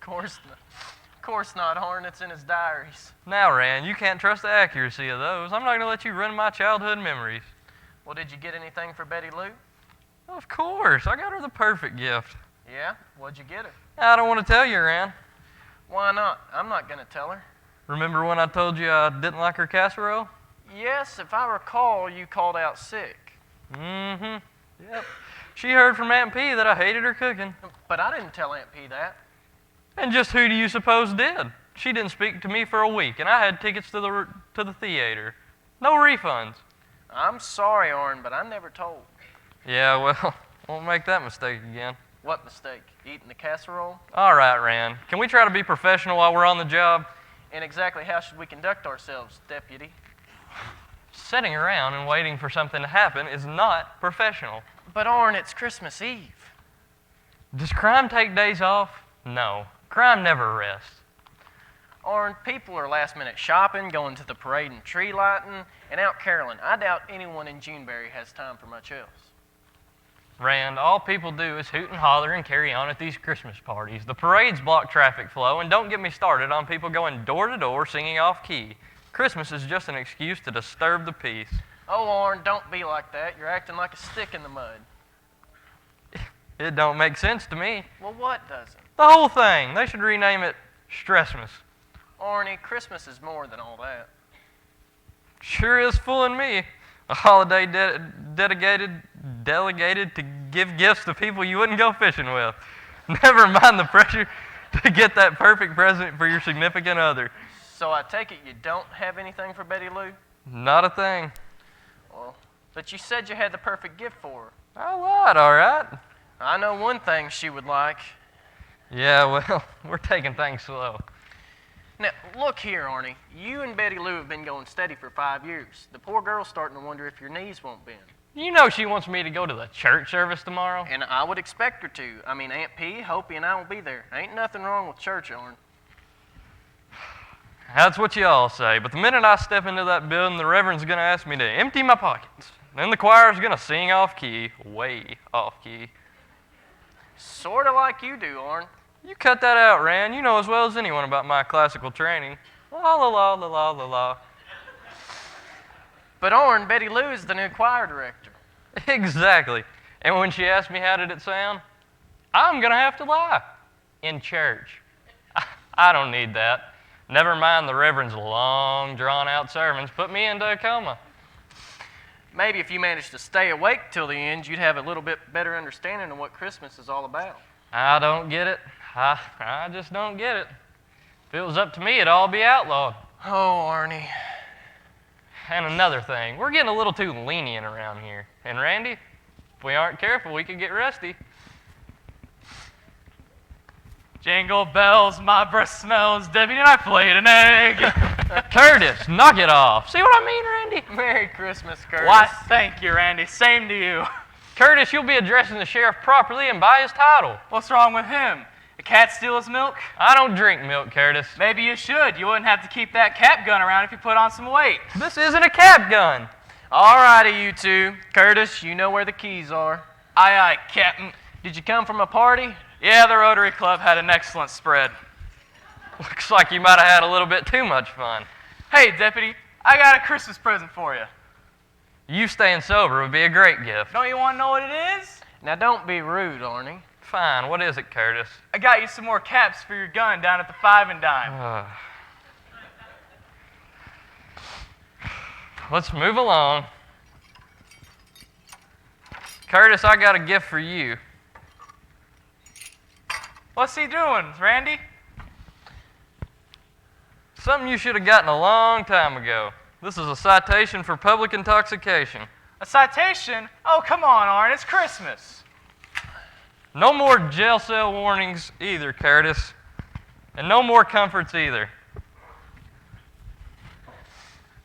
Of course not, Horn. It's in his diaries. Now, Rand, you can't trust the accuracy of those. I'm not going to let you ruin my childhood memories. Well, did you get anything for Betty Lou? Of course. I got her the perfect gift. Yeah? What'd you get her? I don't want to tell you, Rand. Why not? I'm not going to tell her. Remember when I told you I didn't like her casserole? Yes, if I recall, you called out sick. Mm-hmm. Yep. She heard from Aunt P that I hated her cooking. But I didn't tell Aunt P that. And just who do you suppose did? She didn't speak to me for a week, and I had tickets to the theater. No refunds. I'm sorry, Orrin, but I never told. Yeah, well, won't make that mistake again. What mistake? Eating the casserole? All right, Rand. Can we try to be professional while we're on the job? And exactly how should we conduct ourselves, Deputy? Sitting around and waiting for something to happen is not professional. But, Orrin, it's Christmas Eve. Does crime take days off? No. Crime never rests. Orrin, people are last-minute shopping, going to the parade and tree lighting, and out caroling. I doubt anyone in Juneberry has time for much else. Rand, all people do is hoot and holler and carry on at these Christmas parties. The parades block traffic flow, and don't get me started on people going door to door singing off-key. Christmas is just an excuse to disturb the peace. Oh, Orrin, don't be like that. You're acting like a stick in the mud. It don't make sense to me. Well, what doesn't? The whole thing. They should rename it Stressmas. Orny, Christmas is more than all that. Sure is fooling me. A holiday delegated to give gifts to people you wouldn't go fishing with. Never mind the pressure to get that perfect present for your significant other. So I take it you don't have anything for Betty Lou? Not a thing. Well, but you said you had the perfect gift for her. I lied, all right. I know one thing she would like. Yeah, well, we're taking things slow. Now, look here, Arnie. You and Betty Lou have been going steady for 5 years. The poor girl's starting to wonder if your knees won't bend. You know she wants me to go to the church service tomorrow. And I would expect her to. I mean, Aunt P, Hopi, and I will be there. Ain't nothing wrong with church, Arn. That's what you all say, but the minute I step into that building, the reverend's going to ask me to empty my pockets. Then the choir's going to sing off-key, way off-key. Sort of like you do, Arn. You cut that out, Rand. You know as well as anyone about my classical training. La la la la la la la. But Orrin, Betty Lou is the new choir director. Exactly. And when she asked me how did it sound, I'm going to have to lie. In church. I don't need that. Never mind the Reverend's long, drawn-out sermons put me into a coma. Maybe if you managed to stay awake till the end, you'd have a little bit better understanding of what Christmas is all about. I don't get it. I just don't get it. If it was up to me, it'd all be outlawed. Oh, Arnie. And another thing, we're getting a little too lenient around here. And Randy, if we aren't careful, we could get rusty. Jingle bells, my breath smells, Debbie and I played an egg. Curtis, knock it off. See what I mean, Randy? Merry Christmas, Curtis. Why, thank you, Randy. Same to you. Curtis, you'll be addressing the sheriff properly and by his title. What's wrong with him? A cat steal his milk? I don't drink milk, Curtis. Maybe you should. You wouldn't have to keep that cap gun around if you put on some weight. This isn't a cap gun. All righty, you two. Curtis, you know where the keys are. Aye, aye, Captain. Did you come from a party? Yeah, the Rotary Club had an excellent spread. Looks like you might have had a little bit too much fun. Hey, Deputy, I got a Christmas present for you. You staying sober would be a great gift. Don't you want to know what it is? Now, don't be rude, Arnie. Fine, what is it, Curtis? I got you some more caps for your gun down at the 5 and Dime. Let's move along. Curtis, I got a gift for you. What's he doing, Randy? Something you should have gotten a long time ago. This is a citation for public intoxication. A citation? Oh, come on, Arn, it's Christmas. No more jail cell warnings either, Curtis. And no more comforts either.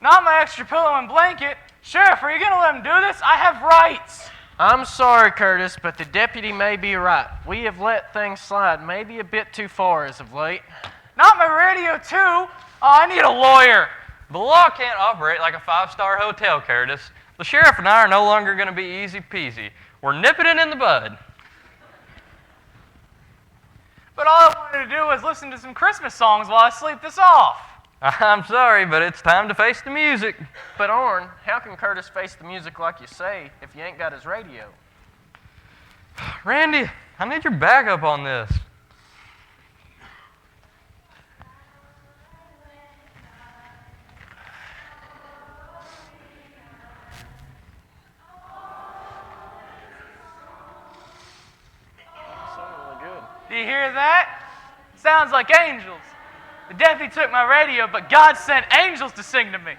Not my extra pillow and blanket. Sheriff, are you going to let him do this? I have rights. I'm sorry, Curtis, but the deputy may be right. We have let things slide maybe a bit too far as of late. Not my radio, too. Oh, I need a lawyer. The law can't operate like a five-star hotel, Curtis. The sheriff and I are no longer going to be easy peasy. We're nipping it in the bud. But all I wanted to do was listen to some Christmas songs while I sleep this off. I'm sorry, but it's time to face the music. But Orrin, how can Curtis face the music like you say if you ain't got his radio? Randy, I need your backup on this. Do you hear that? Sounds like angels. The deputy took my radio, but God sent angels to sing to me.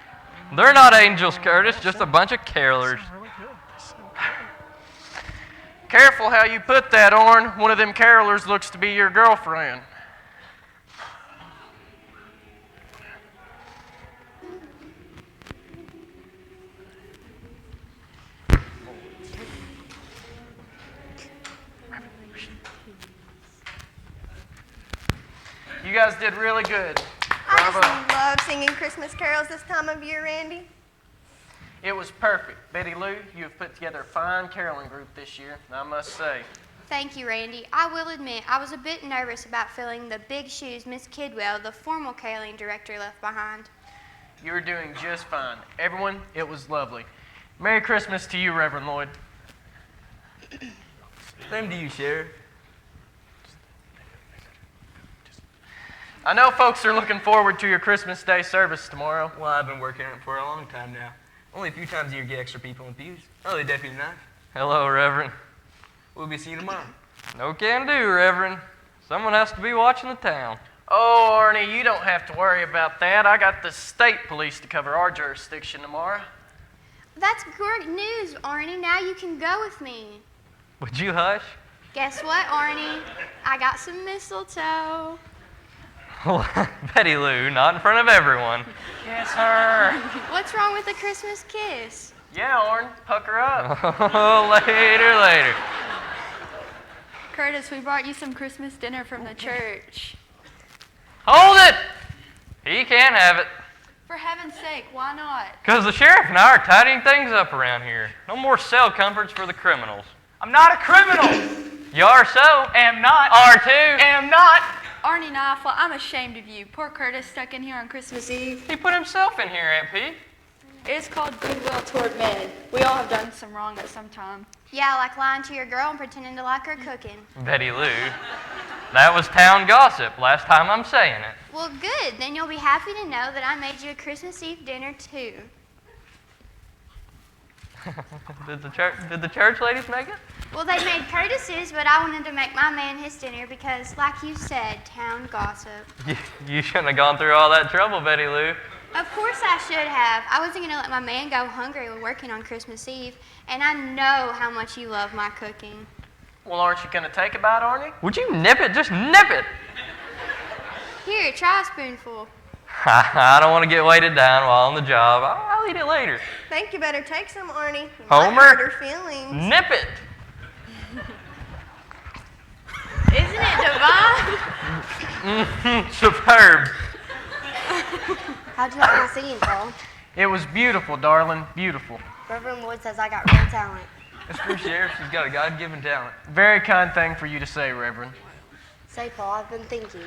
They're not angels, Curtis, just a bunch of carolers. Careful how you put that, Orrin. One of them carolers looks to be your girlfriend. You guys did really good. I Bravo. just love singing Christmas carols this time of year, Randy. It was perfect. Betty Lou, you have put together a fine caroling group this year, I must say. Thank you, Randy. I will admit, I was a bit nervous about filling the big shoes Miss Kidwell, the formal caroling director, left behind. You were doing just fine. Everyone, it was lovely. Merry Christmas to you, Reverend Lloyd. Same to you, Sheriff. I know folks are looking forward to your Christmas Day service tomorrow. Well, I've been working on it for a long time now. Only a few times a year get extra people in pews. Oh, the deputy tonight. Hello, Reverend. We'll be seeing you tomorrow. No can do, Reverend. Someone has to be watching the town. Oh, Arnie, you don't have to worry about that. I got the state police to cover our jurisdiction tomorrow. That's great news, Arnie. Now you can go with me. Would you hush? Guess what, Arnie? I got some mistletoe. Betty Lou, not in front of everyone. Yes, sir. What's wrong with a Christmas kiss? Yeah, Arn, pucker up. Oh, later. Curtis, we brought you some Christmas dinner from the church. Hold it! He can't have it. For heaven's sake, why not? Because the sheriff and I are tidying things up around here. No more cell comforts for the criminals. I'm not a criminal. You are so. Am not. Are too. Am not. Arnie Knopfler, I'm ashamed of you. Poor Curtis stuck in here on Christmas Eve. He put himself in here, Aunt P. It's called goodwill toward men. We all have done some wrong at some time. Yeah, like lying to your girl and pretending to like her cooking. Betty Lou. That was town gossip. Last time I'm saying it. Well, good. Then you'll be happy to know that I made you a Christmas Eve dinner, too. Did the church ladies make it? Well, they made Curtis's, but I wanted to make my man his dinner because, like you said, town gossip. You shouldn't have gone through all that trouble, Betty Lou. Of course I should have. I wasn't going to let my man go hungry when working on Christmas Eve, and I know how much you love my cooking. Well, aren't you going to take a bite, Arnie? Would you nip it? Just nip it. Here, try a spoonful. I don't want to get weighted down while on the job. I'll eat it later. Think you better take some, Arnie. You Homer. might hurt her feelings. Nip it. Isn't it divine? Superb. How'd you like my singing, Paul? It was beautiful, darling, beautiful. Reverend Lloyd says I got real talent. That's for Sheriff. She's got a God-given talent. Very kind thing for you to say, Reverend. Say, Paul, I've been thinking.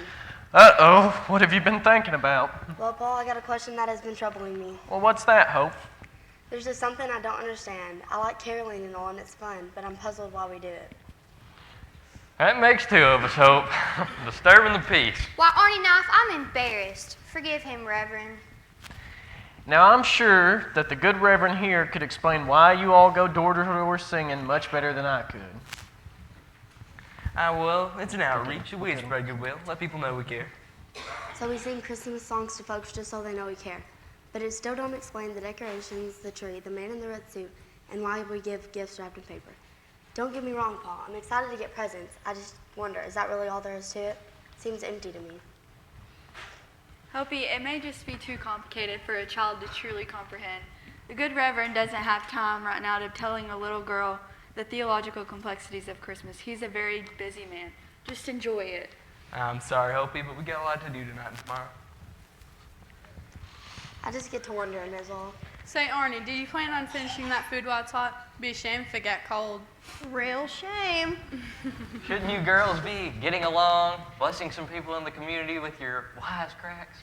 Uh-oh, what have you been thinking about? Well, Paul, I got a question that has been troubling me. Well, what's that, Hope? There's just something I don't understand. I like caroling and all, and it's fun, but I'm puzzled why we do it. That makes two of us, Hope. Disturbing the peace. Why, Arnie Knife, I'm embarrassed. Forgive him, Reverend. Now, I'm sure that the good Reverend here could explain why you all go door to door singing much better than I could. Well, it's an outreach. We spread goodwill. Let people know we care. So we sing Christmas songs to folks just so they know we care. But it still don't explain the decorations, the tree, the man in the red suit, and why we give gifts wrapped in paper. Don't get me wrong, Paul. I'm excited to get presents. I just wonder, is that really all there is to it? Seems empty to me. Hopi, it may just be too complicated for a child to truly comprehend. The good Reverend doesn't have time right now to telling a little girl the theological complexities of Christmas. He's a very busy man. Just enjoy it. I'm sorry, Hopi, but we got a lot to do tonight and tomorrow. I just get to wondering is all. Say, Arnie, do you plan on finishing that food while it's hot? Be ashamed if it got cold. Real shame. Shouldn't you girls be getting along, blessing some people in the community with your wisecracks?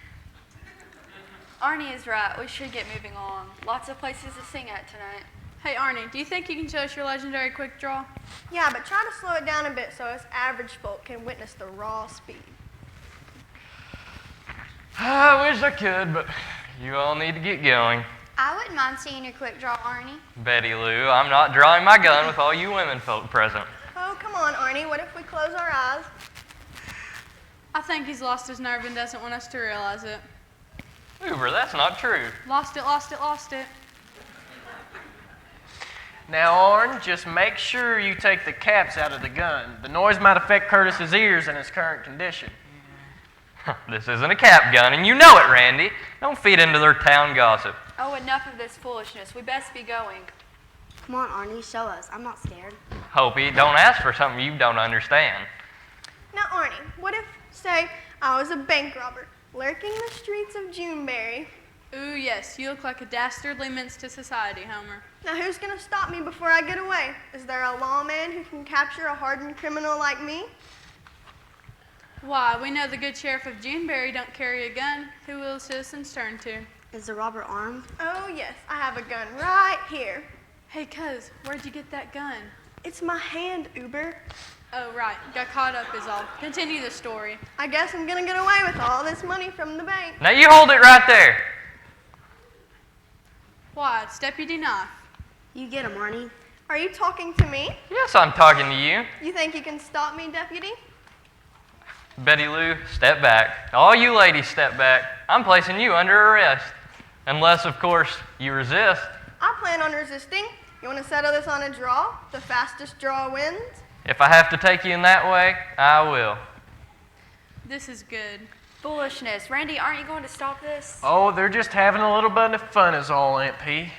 Arnie is right. We should get moving along. Lots of places to sing at tonight. Hey, Arnie, do you think you can show us your legendary quick draw? Yeah, but try to slow it down a bit so us average folk can witness the raw speed. I wish I could, but you all need to get going. I wouldn't mind seeing your quick draw, Arnie. Betty Lou, I'm not drawing my gun with all you women folk present. Oh, come on, Arnie. What if we close our eyes? I think he's lost his nerve and doesn't want us to realize it. Uber, that's not true. Lost it, lost it, lost it. Now, Arn, just make sure you take the caps out of the gun. The noise might affect Curtis's ears in his current condition. This isn't a cap gun, and you know it, Randy. Don't feed into their town gossip. Oh, enough of this foolishness. We best be going. Come on, Arnie, show us. I'm not scared. Hope don't ask for something you don't understand. Now, Arnie, what if, say, I was a bank robber lurking the streets of Juneberry? Ooh, yes, you look like a dastardly menace to society, Homer. Now, who's going to stop me before I get away? Is there a lawman who can capture a hardened criminal like me? Why, we know the good sheriff of Juneberry don't carry a gun. Who will citizens turn to? Is the robber armed? Oh, yes, I have a gun right here. Hey, cuz, where'd you get that gun? It's my hand, Uber. Oh, right, got caught up is all. Continue the story. I guess I'm going to get away with all this money from the bank. Now you hold it right there. Why, it's Deputy Knife. You get him, Arnie. Are you talking to me? Yes, I'm talking to you. You think you can stop me, Deputy? Betty Lou, step back. All you ladies, step back. I'm placing you under arrest. Unless, of course, you resist. I plan on resisting. You want to settle this on a draw? The fastest draw wins? If I have to take you in that way, I will. This is good. Foolishness. Randy, aren't you going to stop this? Oh, they're just having a little bit of fun is all, Aunt P.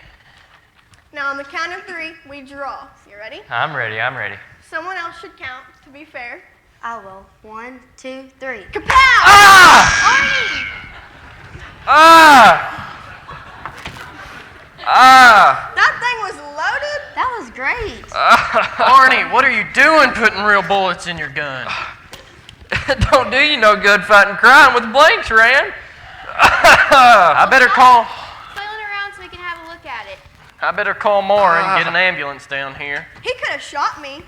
Now, on the count of 3, we draw. You ready? I'm ready, I'm ready. Someone else should count, to be fair. I will. 1, 2, 3. Kapow! Ah! Ah! Ah! That thing was loaded? That was great. Arnie, what are you doing putting real bullets in your gun? It don't do you no good fighting crime with blanks, Rand. I better call Flailing around so we can have a look at it. Maura and get an ambulance down here. He could have shot me.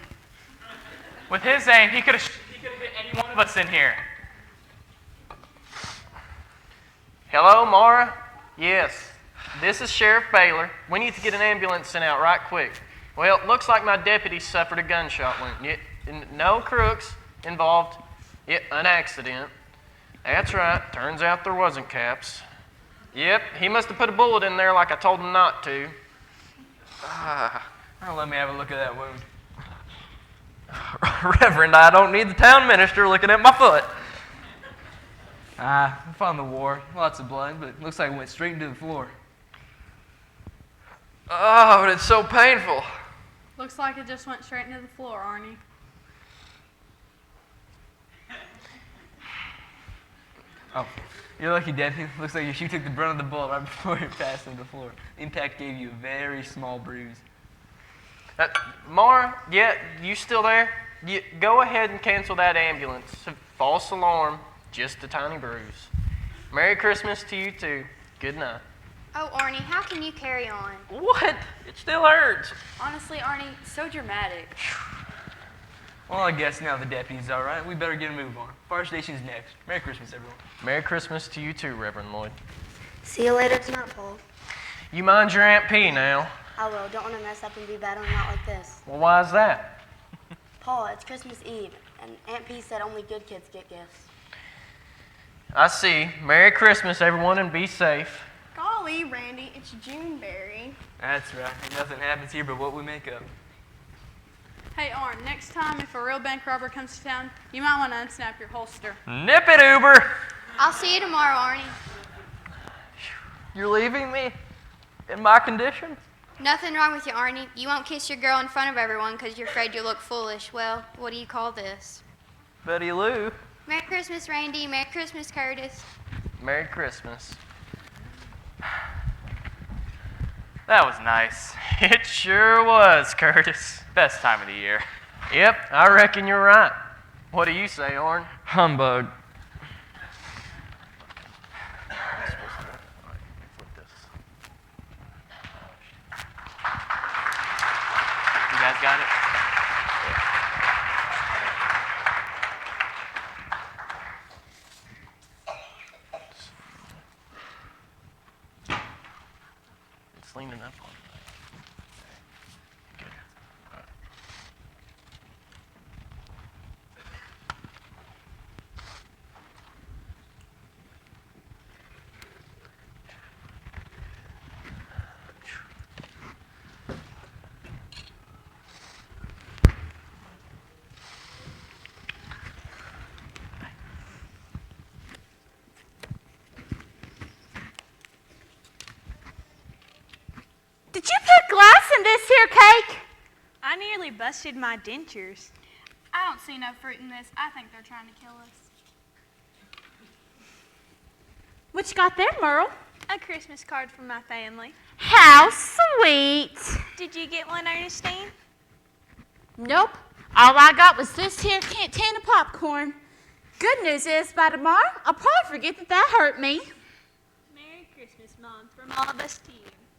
With his aim, he could have hit any one of us in here. Hello, Mara? Yes. This is Sheriff Baylor. We need to get an ambulance sent out right quick. Well, it looks like my deputy suffered a gunshot wound. No crooks involved. Yep, an accident. That's right. Turns out there wasn't caps. Yep, he must have put a bullet in there like I told him not to. Let me have a look at that wound. Reverend, I don't need the town minister looking at my foot. I found the war. Lots of blood, but it looks like it went straight into the floor. Oh, but it's so painful. Looks like it just went straight into the floor, Arnie. Oh, you're lucky, Deputy. Looks like your shoe took the brunt of the bullet right before it passed on the floor. The impact gave you a very small bruise. Mara, yeah, you still there? Go ahead and cancel that ambulance. False alarm, just a tiny bruise. Merry Christmas to you too. Good night. Oh, Arnie, how can you carry on? What? It still hurts. Honestly, Arnie, so dramatic. Well, I guess now the deputy's all right. We better get a move on. Fire station's next. Merry Christmas, everyone. Merry Christmas to you too, Reverend Lloyd. See you later tonight, Paul. You mind your Aunt P now? I will. Don't want to mess up and be bad on a night like this. Well, why is that? Paul, it's Christmas Eve, and Aunt P said only good kids get gifts. I see. Merry Christmas, everyone, and be safe. Golly, Randy, it's Juneberry. That's right. Nothing happens here but what we make up. Hey, Arn, next time if a real bank robber comes to town, you might want to unsnap your holster. Nip it, Uber. I'll see you tomorrow, Arnie. You're leaving me in my condition? Nothing wrong with you, Arnie. You won't kiss your girl in front of everyone because you're afraid you'll look foolish. Well, what do you call this? Betty Lou. Merry Christmas, Randy. Merry Christmas, Curtis. Merry Christmas. That was nice. It sure was, Curtis. Best time of the year. Yep, I reckon you're right. What do you say, Orrin? Humbug. You guys got it? It's leaning up on it. Good. All right. Did you put glass in this here cake? I nearly busted my dentures. I don't see no fruit in this. I think they're trying to kill us. What you got there, Merle? A Christmas card from my family. How sweet. Did you get one, Ernestine? Nope. All I got was this here can of popcorn. Good news is, by tomorrow, I'll probably forget that hurt me. Merry Christmas, Mom, from all of us to you.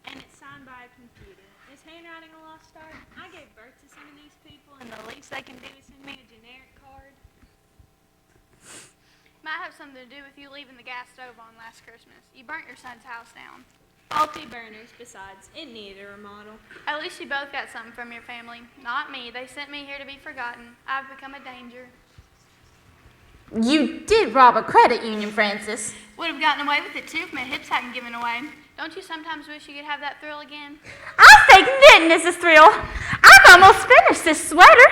And it's signed by a computer. Is handwriting a lost art? I gave birth to some of these people, and the least they can do is send me a generic card. Might have something to do with you leaving the gas stove on last Christmas. You burnt your son's house down. Faulty burners, besides. It needed a remodel. At least you both got something from your family. Not me. They sent me here to be forgotten. I've become a danger. You did rob a credit union, Francis. Would have gotten away with it too if my hips hadn't given away. Don't you sometimes wish you could have that thrill again? I'll say knitting is a thrill. I've almost finished this sweater.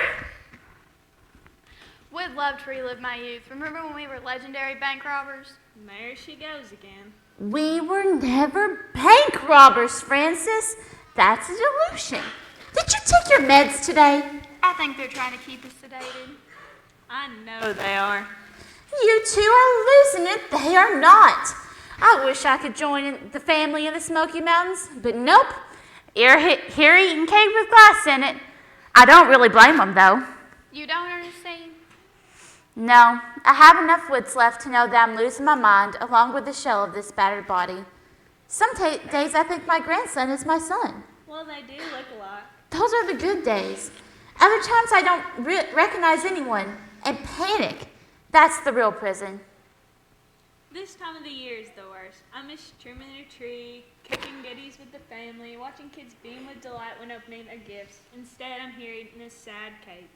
Would love to relive my youth. Remember when we were legendary bank robbers? There she goes again. We were never bank robbers, Francis. That's a delusion. Did you take your meds today? I think they're trying to keep us sedated. I know they are. You two are losing it. They are not. I wish I could join in the family in the Smoky Mountains, but nope. You're here eating cake with glass in it. I don't really blame them, though. You don't understand? No, I have enough wits left to know that I'm losing my mind along with the shell of this battered body. Some days I think my grandson is my son. Well, they do look alike. Those are the good days. Other times I don't recognize anyone and panic. That's the real prison. This time of the year is the worst. I miss trimming their tree, cooking goodies with the family, watching kids beam with delight when opening their gifts. Instead, I'm here eating this sad cake.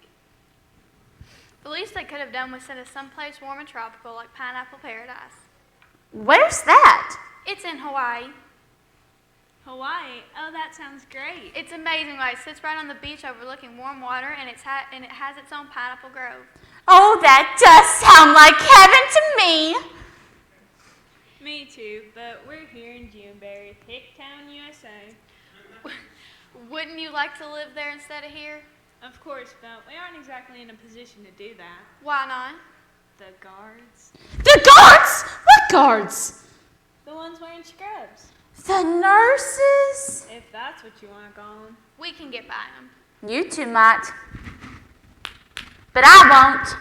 The least they could have done was send us someplace warm and tropical like Pineapple Paradise. Where's that? It's in Hawaii. Hawaii? Oh, that sounds great. It's amazing. It sits right on the beach overlooking warm water, and it has its own pineapple grove. Oh, that does sound like heaven to me. Me too, but we're here in Juneberry, Hicktown, USA. Wouldn't you like to live there instead of here? Of course, but we aren't exactly in a position to do that. Why not? The guards. The guards? What guards? The ones wearing scrubs. The nurses? If that's what you want to call them. We can get by them. You two might. But I won't.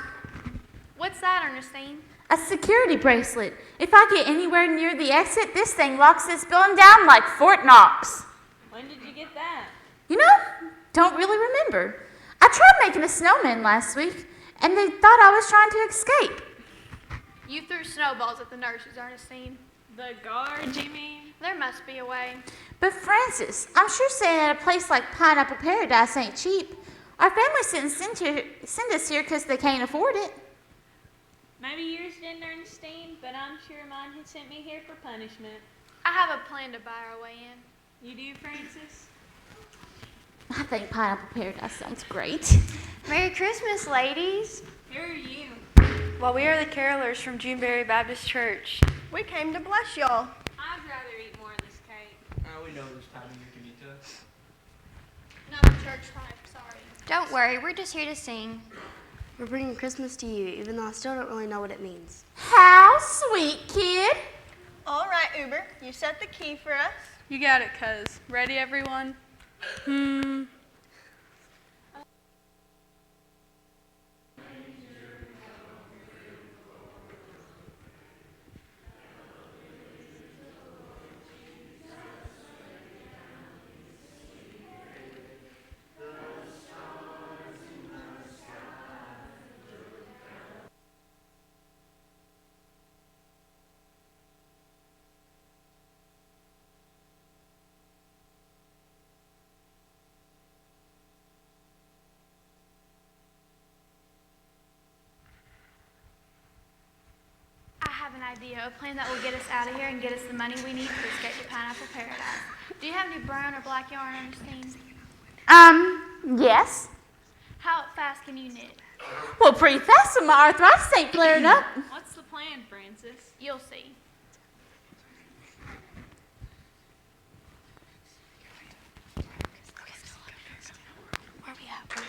What's that, Ernestine? A security bracelet. If I get anywhere near the exit, this thing locks this building down like Fort Knox. When did you get that? You know, don't really remember. I tried making a snowman last week, and they thought I was trying to escape. You threw snowballs at the nurses, Ernestine. The guards, you mean? There must be a way. But Francis, I'm sure staying at a place like Pineapple Paradise ain't cheap. Our family didn't send us here because they can't afford it. Maybe yours didn't, Ernestine, but I'm sure mine had sent me here for punishment. I have a plan to buy our way in. You do, Francis? I think Pineapple Paradise sounds great. Merry Christmas, ladies. Who are you? Well, we are the carolers from Juneberry Baptist Church. We came to bless y'all. I'd rather eat more of this cake. We know this time of year can be tough. Not the church type, sorry. Don't worry, we're just here to sing. We're bringing Christmas to you, even though I still don't really know what it means. How sweet, kid. All right, Uber, you set the key for us. You got it, cuz. Ready, everyone? I have an idea, a plan that will get us out of here and get us the money we need to escape to Pineapple Paradise. Do you have any brown or black yarn on your seams? Yes. How fast can you knit? Well, pretty fast, so my arthritis ain't flaring up. What's the plan, Francis? You'll see. Where are we at?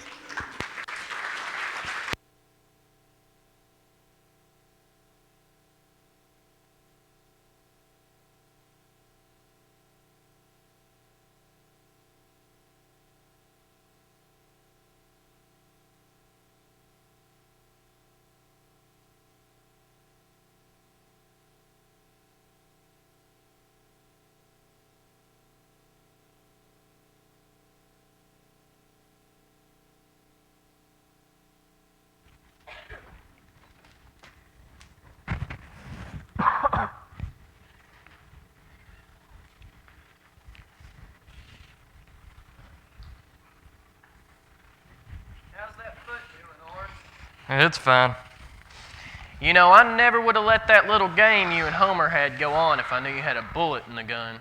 How's that foot doing, Orange? It's fine. You know, I never would have let that little game you and Homer had go on if I knew you had a bullet in the gun.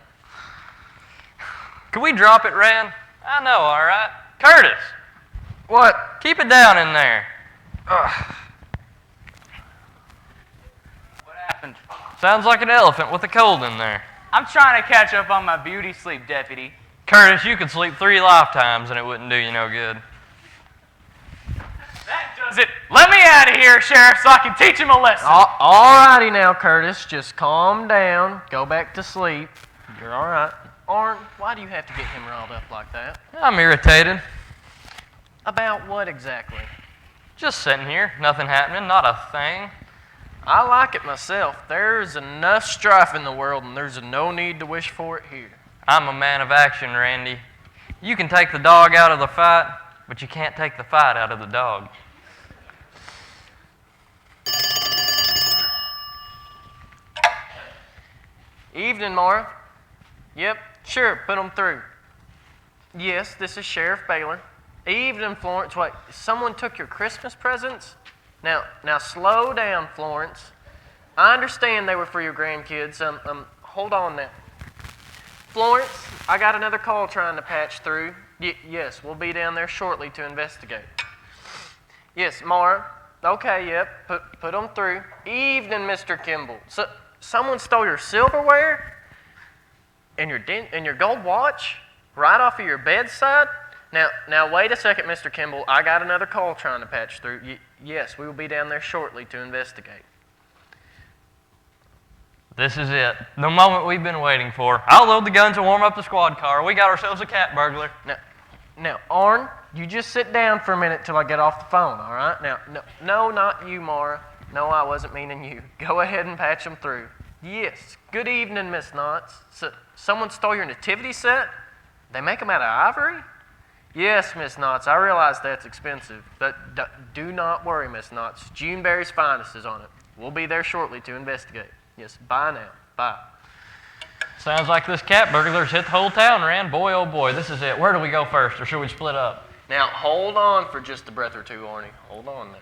Can we drop it, Rand? I know, all right. Curtis! What? Keep it down in there. Ugh. What happened? Sounds like an elephant with a cold in there. I'm trying to catch up on my beauty sleep, Deputy. Curtis, you could sleep 3 lifetimes and it wouldn't do you no good. That does it. Let me out of here, Sheriff, so I can teach him a lesson. All righty now, Curtis. Just calm down. Go back to sleep. You're all right. Orange, why do you have to get him riled up like that? I'm irritated. About what exactly? Just sitting here, nothing happening, not a thing. I like it myself. There's enough strife in the world, and there's no need to wish for it here. I'm a man of action, Randy. You can take the dog out of the fight, but you can't take the fight out of the dog. Evening, Mara. Yep, sure, put them through. Yes, this is Sheriff Baylor. Evening, Florence. Wait, someone took your Christmas presents? Now slow down, Florence. I understand they were for your grandkids. Hold on now. Florence, I got another call trying to patch through. Yes, we'll be down there shortly to investigate. Yes, Mara. Okay, yep, put them through. Evening, Mr. Kimball. Someone stole your silverware and your gold watch right off of your bedside? Now wait a second, Mr. Kimball. I got another call trying to patch through. Yes, we will be down there shortly to investigate. This is it. The moment we've been waiting for. I'll load the guns and warm up the squad car. We got ourselves a cat burglar. Now, Arn, you just sit down for a minute till I get off the phone, all right? No, not you, Mara. No, I wasn't meaning you. Go ahead and patch them through. Yes. Good evening, Miss Knotts. Someone stole your nativity set? They make them out of ivory? Yes, Miss Knotts. I realize that's expensive, but do not worry, Miss Knotts. Juneberry's finest is on it. We'll be there shortly to investigate. Yes, bye now. Bye. Sounds like this cat burglar's hit the whole town, Rand. Boy, oh boy, this is it. Where do we go first, or should we split up? Now, hold on for just a breath or two, Arnie. Hold on now.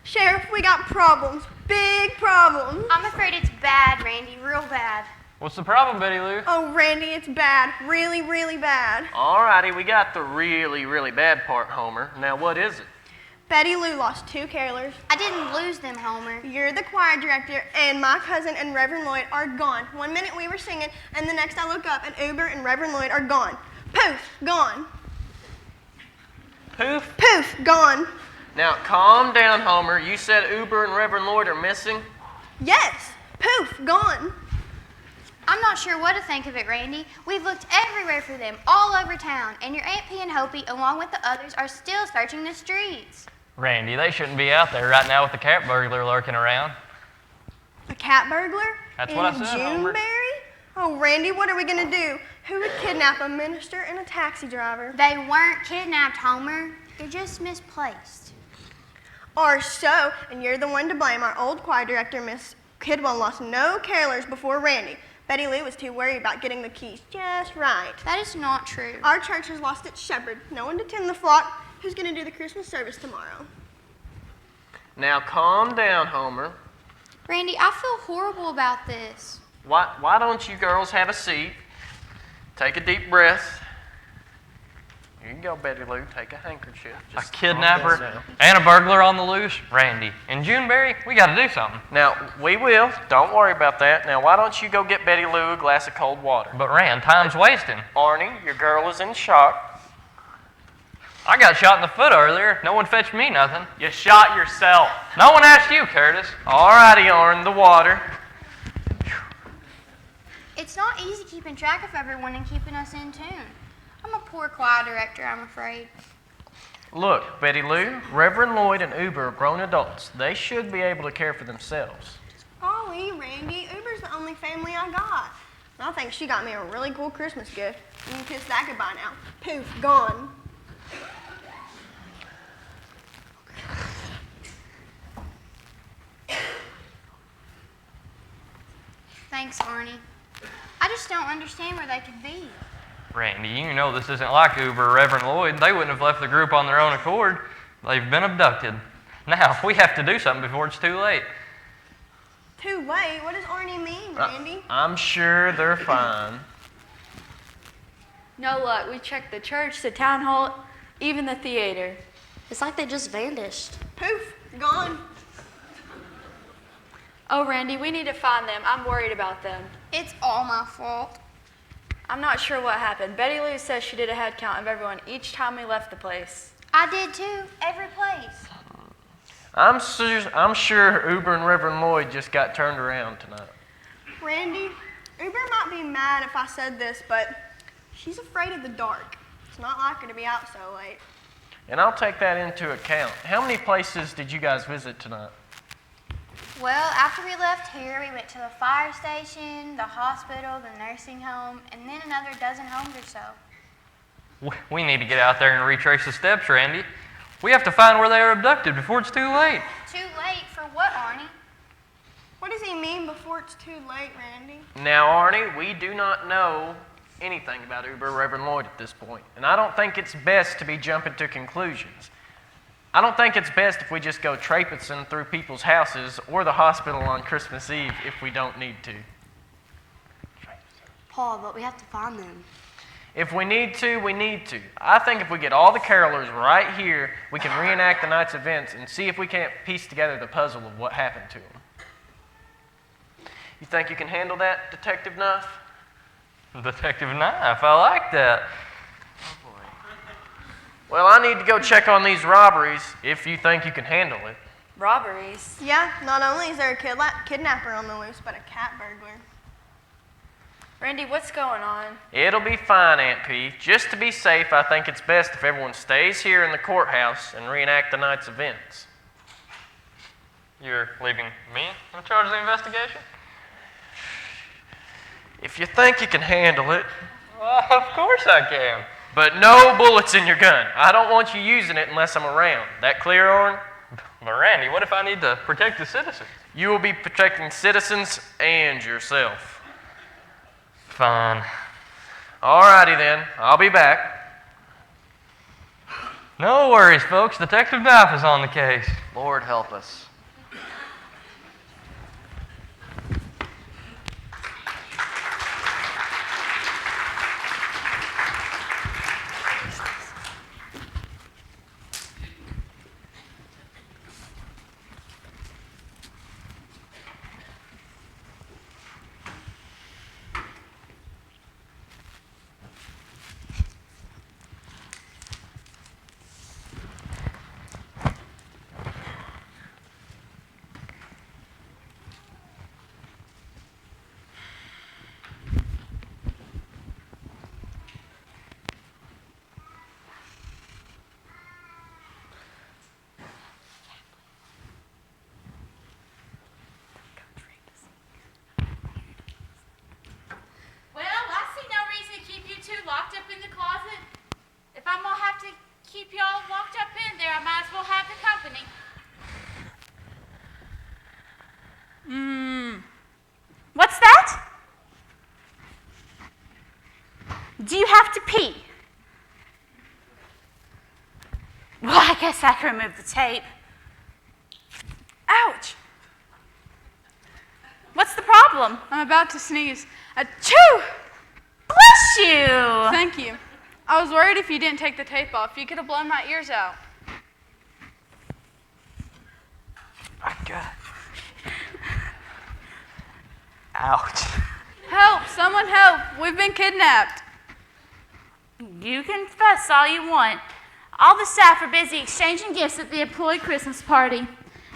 Sheriff, we got problems. Big problems. I'm afraid it's bad, Randy, real bad. What's the problem, Betty Lou? Oh, Randy, it's bad. Really, really bad. All righty, we got the really, really bad part, Homer. Now, what is it? Betty Lou lost 2 carolers. I didn't lose them, Homer. You're the choir director, and my cousin and Reverend Lloyd are gone. 1 minute we were singing, and the next I look up, and Uber and Reverend Lloyd are gone. Poof, gone. Poof? Poof, gone. Now, calm down, Homer. You said Uber and Reverend Lloyd are missing? Yes, poof, gone. I'm not sure what to think of it, Randy. We've looked everywhere for them, all over town, and your Aunt P and Hopi, along with the others, are still searching the streets. Randy, they shouldn't be out there right now with the cat burglar lurking around. A cat burglar? That's what I said, Homer. Juneberry? Oh, Randy, what are we going to do? Who would kidnap a minister and a taxi driver? They weren't kidnapped, Homer. They're just misplaced. Or so, and you're the one to blame. Our old choir director, Miss Kidwell, lost no carolers before Randy. Betty Lou was too worried about getting the keys just right. That is not true. Our church has lost its shepherd. No one to tend the flock. Who's going to do the Christmas service tomorrow? Now calm down, Homer. Randy, I feel horrible about this. Why don't you girls have a seat? Take a deep breath. Here you go, Betty Lou. Take a handkerchief. A kidnapper and a burglar on the loose? Randy. And Juneberry, we got to do something. Now, we will. Don't worry about that. Now, why don't you go get Betty Lou a glass of cold water? But Rand, time's wasting. Arnie, your girl is in shock. I got shot in the foot earlier. No one fetched me nothing. You shot yourself. No one asked you, Curtis. All righty, Arnie, the water. It's not easy keeping track of everyone and keeping us in tune. I'm a poor choir director, I'm afraid. Look, Betty Lou, Reverend Lloyd and Uber are grown adults. They should be able to care for themselves. Golly, Randy, Uber's the only family I got. And I think she got me a really cool Christmas gift. You can kiss that goodbye now. Poof, gone. Thanks, Arnie. I just don't understand where they could be. Randy, you know this isn't like Uber or Reverend Lloyd. They wouldn't have left the group on their own accord. They've been abducted. Now, we have to do something before it's too late. Too late? What does Arnie mean, Randy? I'm sure they're fine. No luck. We checked the church, the town hall, even the theater. It's like they just vanished. Poof, gone. Oh, Randy, we need to find them. I'm worried about them. It's all my fault. I'm not sure what happened. Betty Lou says she did a head count of everyone each time we left the place. I did too, every place. I'm sure Uber and Reverend Lloyd just got turned around tonight. Randy, Uber might be mad if I said this, but she's afraid of the dark. It's not like her to be out so late. And I'll take that into account. How many places did you guys visit tonight? Well, after we left here, we went to the fire station, the hospital, the nursing home, and then another dozen homes or so. We need to get out there and retrace the steps, Randy. We have to find where they were abducted before it's too late. Too late for what, Arnie? What does he mean before it's too late, Randy? Now, Arnie, we do not know anything about Uber or Reverend Lloyd at this point, and I don't think it's best to be jumping to conclusions. I don't think it's best if we just go traipsing through people's houses or the hospital on Christmas Eve if we don't need to. Paul, but we have to find them. If we need to, we need to. I think if we get all the carolers right here, we can reenact the night's events and see if we can't piece together the puzzle of what happened to them. You think you can handle that, Detective Knife? Detective Knife, I like that. Well, I need to go check on these robberies if you think you can handle it. Robberies? Yeah, not only is there a kidnapper on the loose, but a cat burglar. Randy, what's going on? It'll be fine, Aunt P. Just to be safe, I think it's best if everyone stays here in the courthouse and reenact the night's events. You're leaving me in charge of the investigation? If you think you can handle it. Well, of course I can. But no bullets in your gun. I don't want you using it unless I'm around. That clear, Orrin? But Randy, what if I need to protect the citizens? You will be protecting citizens and yourself. Fine. Alrighty then. I'll be back. No worries, folks. Detective Knife is on the case. Lord help us. Do you have to pee? Well, I guess I can remove the tape. Ouch! What's the problem? I'm about to sneeze. Achoo! Bless you! Thank you. I was worried if you didn't take the tape off, you could have blown my ears out. My God. Ouch. Help! Someone help! We've been kidnapped. You can fuss all you want. All the staff are busy exchanging gifts at the employee Christmas party.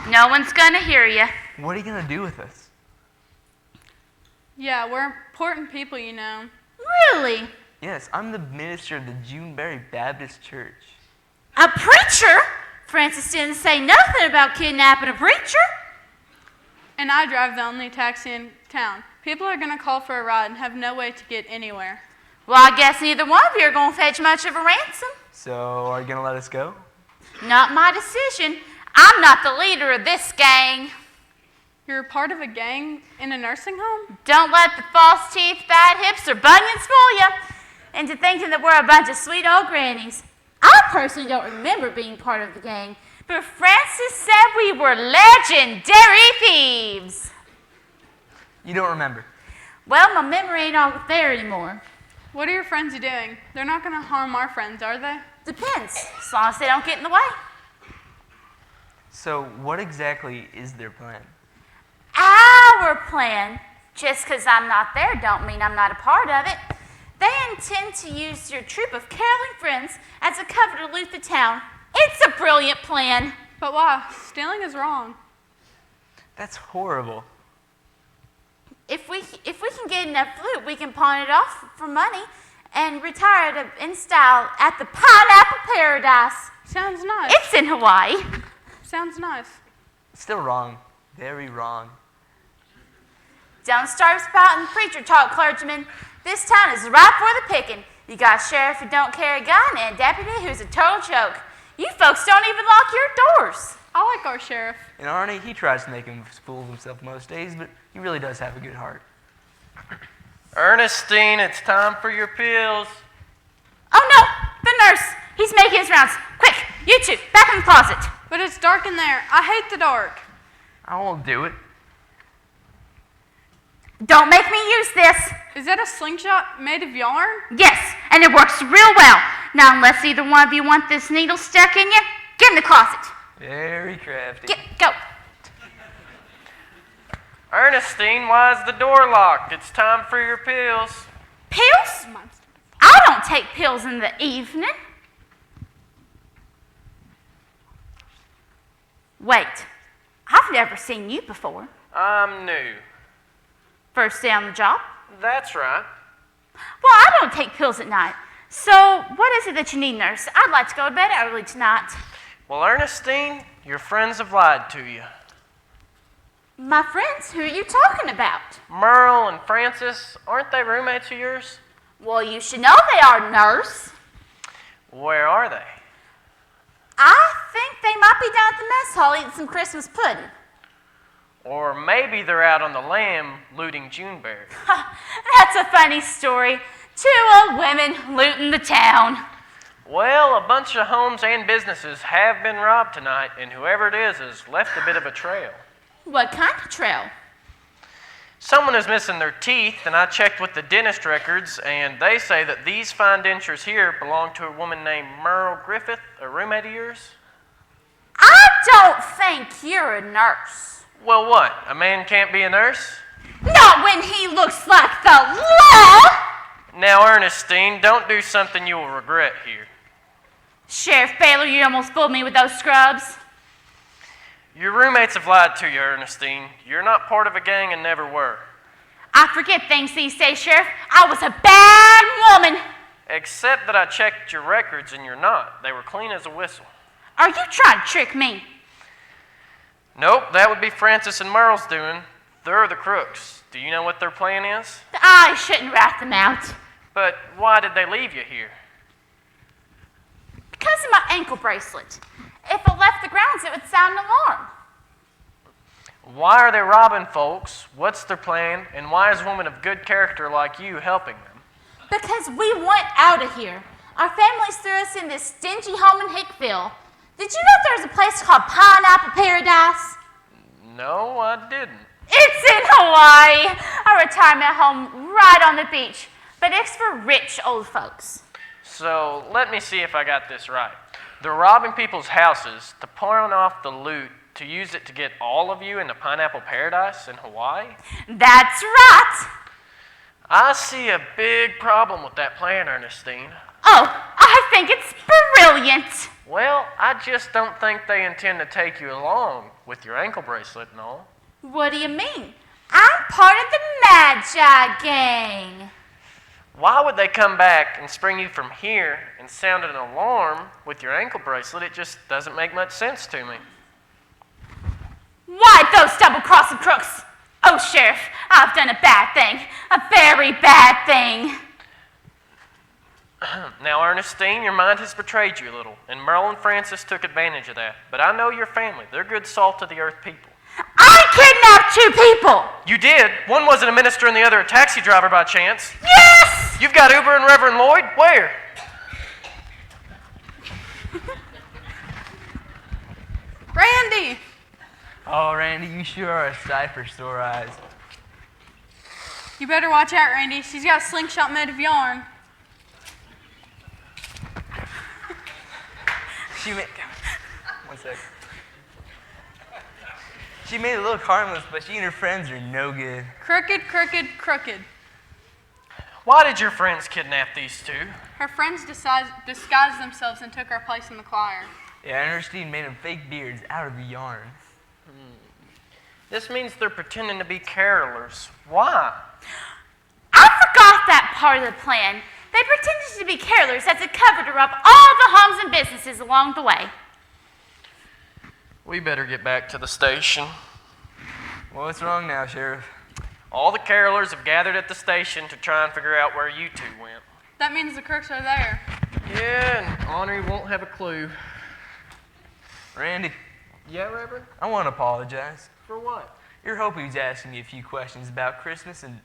No one's gonna hear you. What are you going to do with us? Yeah, we're important people, you know. Really? Yes, I'm the minister of the Juneberry Baptist Church. A preacher? Francis didn't say nothing about kidnapping a preacher. And I drive the only taxi in town. People are going to call for a ride and have no way to get anywhere. Well, I guess neither one of you are going to fetch much of a ransom. So, are you going to let us go? Not my decision. I'm not the leader of this gang. You're a part of a gang in a nursing home? Don't let the false teeth, bad hips, or bunions fool you into thinking that we're a bunch of sweet old grannies. I personally don't remember being part of the gang, but Francis said we were legendary thieves. You don't remember? Well, my memory ain't all there anymore. What are your friends doing? They're not going to harm our friends, are they? Depends, as long as they don't get in the way. So, what exactly is their plan? Our plan, just because I'm not there don't mean I'm not a part of it. They intend to use your troop of caroling friends as a cover to loot the town. It's a brilliant plan. But why? Stealing is wrong. That's horrible. If we can get enough loot, we can pawn it off for money and retire it in style at the Pineapple Paradise. Sounds nice. It's in Hawaii. Sounds nice. Still wrong. Very wrong. Don't start spouting preacher talk, clergyman. This town is ripe for the picking. You got a sheriff who don't carry a gun and a deputy who's a total joke. You folks don't even lock your doors. I like our sheriff. And Arnie, he tries to make a fool of himself most days, but he really does have a good heart. Ernestine, it's time for your pills. Oh no, the nurse. He's making his rounds. Quick, you two, back in the closet. But it's dark in there. I hate the dark. I won't do it. Don't make me use this. Is that a slingshot made of yarn? Yes, and it works real well. Now, unless either one of you want this needle stuck in you, get in the closet. Very crafty. Go. Ernestine, why is the door locked? It's time for your pills. Pills? I don't take pills in the evening. Wait, I've never seen you before. I'm new. First day on the job? That's right. Well, I don't take pills at night. So, what is it that you need, nurse? I'd like to go to bed early tonight. Well, Ernestine, your friends have lied to you. My friends? Who are you talking about? Merle and Francis, aren't they roommates of yours? Well, you should know they are, nurse. Where are they? I think they might be down at the mess hall eating some Christmas pudding. Or maybe they're out on the lam looting Juneberry. That's a funny story. Two old women looting the town. Well, a bunch of homes and businesses have been robbed tonight, and whoever it is has left a bit of a trail. What kind of trail? Someone is missing their teeth, and I checked with the dentist records, and they say that these fine dentures here belong to a woman named Merle Griffith, a roommate of yours. I don't think you're a nurse. Well, what? A man can't be a nurse? Not when he looks like the law! Now, Ernestine, don't do something you will regret here. Sheriff Baylor, you almost fooled me with those scrubs. Your roommates have lied to you, Ernestine. You're not part of a gang and never were. I forget things these days, Sheriff. I was a bad woman. Except that I checked your records and you're not. They were clean as a whistle. Are you trying to trick me? Nope, that would be Francis and Merle's doing. They're the crooks. Do you know what their plan is? I shouldn't rat them out. But why did they leave you here? Because of my ankle bracelet. If it left the grounds, it would sound an alarm. Why are they robbing folks? What's their plan? And why is a woman of good character like you helping them? Because we want out of here. Our families threw us in this stingy home in Hickville. Did you know there's a place called Pineapple Paradise? No, I didn't. It's in Hawaii, a retirement home right on the beach, but it's for rich old folks. So let me see if I got this right. They're robbing people's houses to pawn off the loot to use it to get all of you into Pineapple Paradise in Hawaii? That's right. I see a big problem with that plan, Ernestine. Oh, I think it's brilliant. Well, I just don't think they intend to take you along with your ankle bracelet and all. What do you mean? I'm part of the Magi gang. Why would they come back and spring you from here and sound an alarm with your ankle bracelet? It just doesn't make much sense to me. Why those double-crossing crooks? Oh, Sheriff, I've done a bad thing. A very bad thing. Now, Ernestine, your mind has betrayed you a little, and Merle and Francis took advantage of that. But I know your family. They're good salt-of-the-earth people. I kidnapped 2 people. You did? One wasn't a minister and the other a taxi driver by chance. Yes! You've got Uber and Reverend Lloyd? Where? Randy! Oh, Randy, you sure are a sight for sore eyes. You better watch out, Randy. She's got a slingshot made of yarn. One sec. She made it look harmless, but she and her friends are no good. Crooked, crooked, crooked. Why did your friends kidnap these 2? Her friends disguised themselves and took our place in the choir. Yeah, Ernestine made them fake beards out of the yarn. This means they're pretending to be carolers. Why? I forgot that part of the plan. They pretended to be carolers as a cover to rob all the homes and businesses along the way. We better get back to the station. Well, what's wrong now, Sheriff? All the carolers have gathered at the station to try and figure out where you 2 went. That means the crooks are there. Yeah, and Henri won't have a clue. Randy, Yeah, Reverend? I want to apologize. For what? Your Hope was asking me a few questions about Christmas, and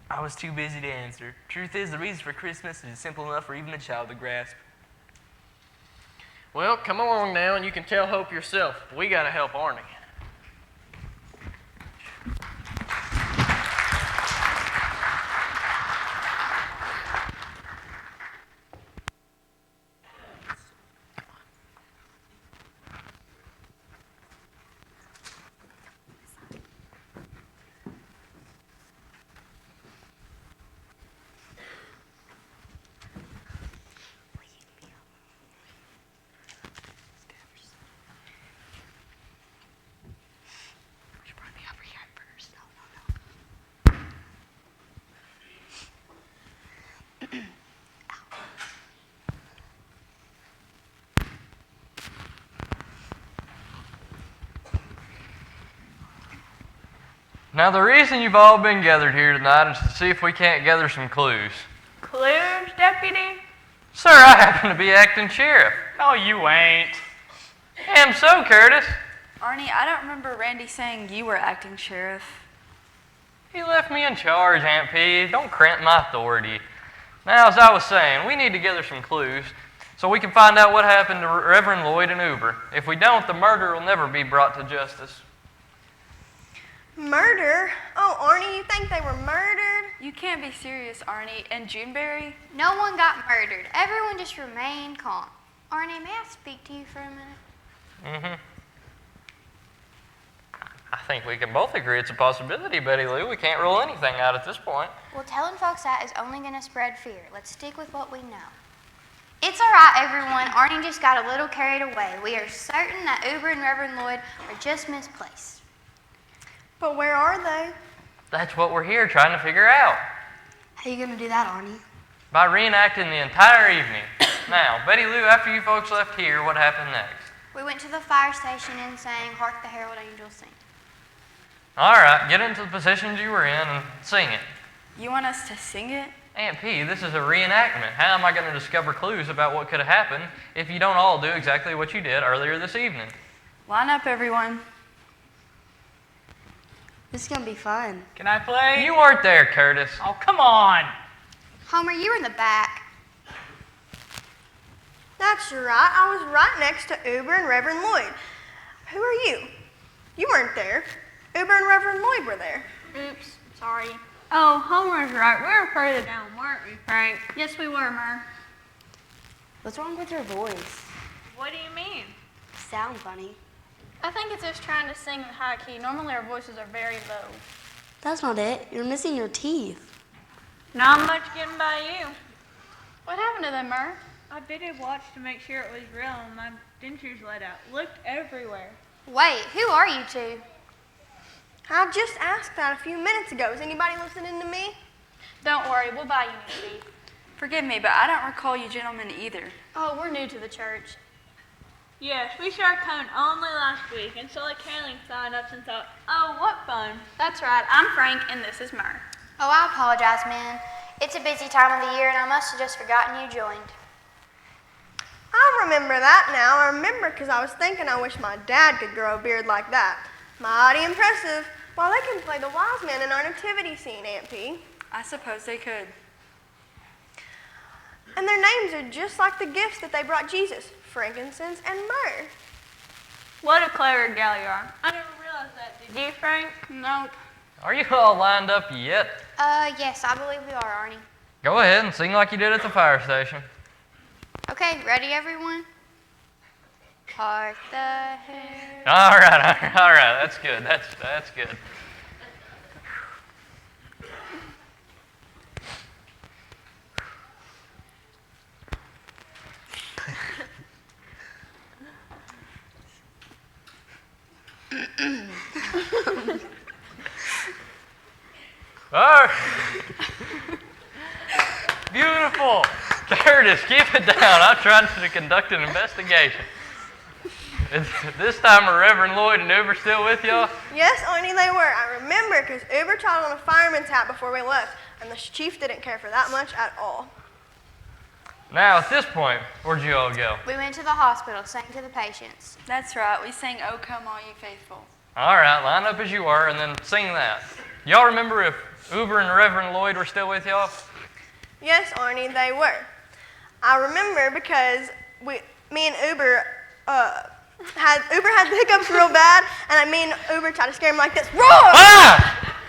I was too busy to answer. Truth is, the reason for Christmas is simple enough for even a child to grasp. Well, come along now, and you can tell Hope yourself. We got to help Arnie. Now, the reason you've all been gathered here tonight is to see if we can't gather some clues. Clues, Deputy? Sir, I happen to be acting sheriff. No, you ain't. Am so, Curtis. Arnie, I don't remember Randy saying you were acting sheriff. He left me in charge, Aunt P. Don't cramp my authority. Now, as I was saying, we need to gather some clues so we can find out what happened to Reverend Lloyd and Uber. If we don't, the murder will never be brought to justice. Murder? Oh, Arnie, you think they were murdered? You can't be serious, Arnie. And Juneberry? No one got murdered. Everyone just remained calm. Arnie, may I speak to you for a minute? I think we can both agree it's a possibility, Betty Lou. We can't rule anything out at this point. Well, telling folks that is only going to spread fear. Let's stick with what we know. It's all right, everyone. Arnie just got a little carried away. We are certain that Uber and Reverend Lloyd are just misplaced. But where are they? That's what we're here trying to figure out. How you gonna do that, Arnie? By reenacting the entire evening. Now, Betty Lou, after you folks left here, what happened next? We went to the fire station and sang Hark the Herald Angels Sing. All right, get into the positions you were in and sing it. You want us to sing it? Aunt P, this is a reenactment. How am I going to discover clues about what could have happened if you don't all do exactly what you did earlier this evening? Line up, everyone. This is gonna be fun. Can I play? You weren't there, Curtis. Oh, come on. Homer, you were in the back. That's right. I was right next to Uber and Reverend Lloyd. Who are you? You weren't there. Uber and Reverend Lloyd were there. Oops, sorry. Oh, Homer's right. We were further down, weren't we, Frank? Yes, we were, Mer. What's wrong with your voice? What do you mean? Sound funny. I think it's just trying to sing in high key. Normally our voices are very low. That's not it. You're missing your teeth. Not much getting by you. What happened to them, Mer? I fitted watch to make sure it was real and my dentures let out. Looked everywhere. Wait, who are you two? I just asked that a few minutes ago. Is anybody listening to me? Don't worry, we'll buy you new teeth. Forgive me, but I don't recall you gentlemen either. Oh, we're new to the church. Yes, we started coming only last week, and so like Kaylin signed up and thought, oh, what fun. That's right. I'm Frank, and this is Mer. Oh, I apologize, man. It's a busy time of the year, and I must have just forgotten you joined. I remember that now. I remember because I was thinking I wish my dad could grow a beard like that. Mighty impressive. Well, they can play the wise man in our nativity scene, Aunt P. I suppose they could. And their names are just like the gifts that they brought Jesus, frankincense and myrrh. What a clever gal you are. I never realized that. Did you, Frank? Nope. Are you all lined up yet? Yes, I believe we are, Arnie. Go ahead and sing like you did at the fire station. Okay, ready, everyone? Hark the herald. All right. That's good. That's good. All right. Beautiful. Curtis, keep it down. I'm trying to conduct an investigation. This time, are Reverend Lloyd and Uber still with y'all? Yes, Arnie, they were. I remember because Uber tried on a fireman's hat before we left, and the chief didn't care for that much at all. Now, at this point, where'd you all go? We went to the hospital, sang to the patients. That's right. We sang, "O Come All Ye Faithful." All right, line up as you were and then sing that. Y'all remember if Uber and Reverend Lloyd were still with y'all? Yes, Arnie, they were. I remember because me and Uber had the hiccups real bad, and me and Uber tried to scare him like this. Roar! Ah!